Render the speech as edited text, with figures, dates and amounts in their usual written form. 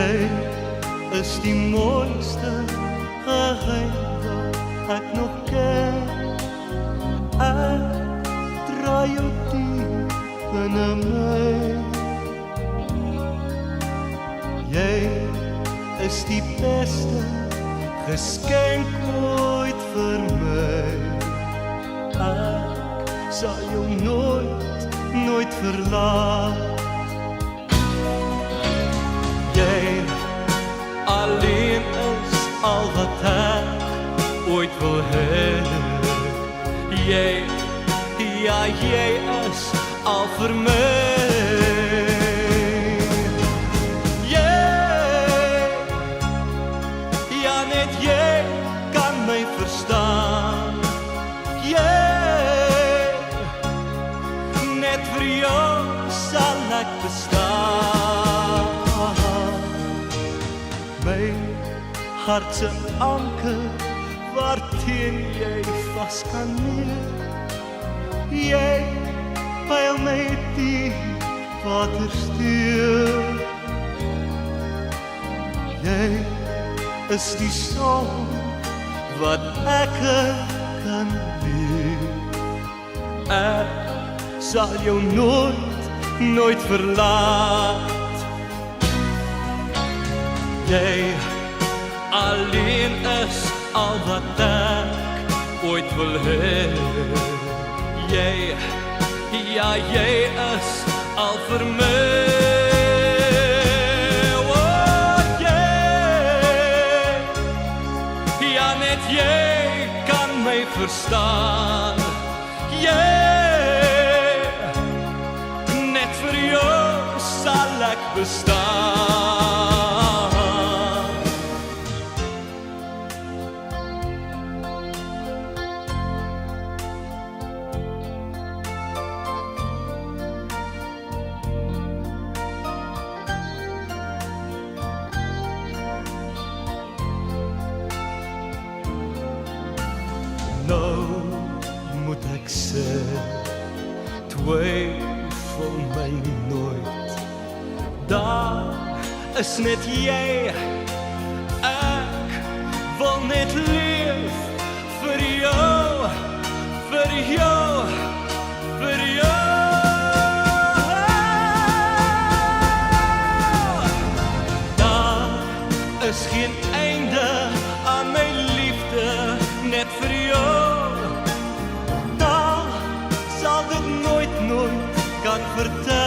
Jy is die mooiste geheim wat ek nog ken. Ek draai jou diep binne my. Jy is die beste geskenk ooit vir my. Ek sal jou nooit verlaat. Jy alleen is al wat ek ooit wil hê. Jy is al vir my. Net jy kan my verstaan. Net vir jou sal ek bestaan. My hart se anker waarteen jy vas kan neer. Jy pyl my die watersteun. Jy is die son wat ek kan leef. Ek sal jou nooit verlaat. Jy alleen is al wat ek ooit wil hê. Jy is al vir my. Net jy kan my verstaan. Net vir jou sal ek bestaan. Nou moet ek sê, twyfel my nooit. Daar is net jy. Ek wil net leef vir jou, vir jou, vir jou. Daar is geen einde aan my liefde, net vir jou. Daar sal dit nooit kan vertel.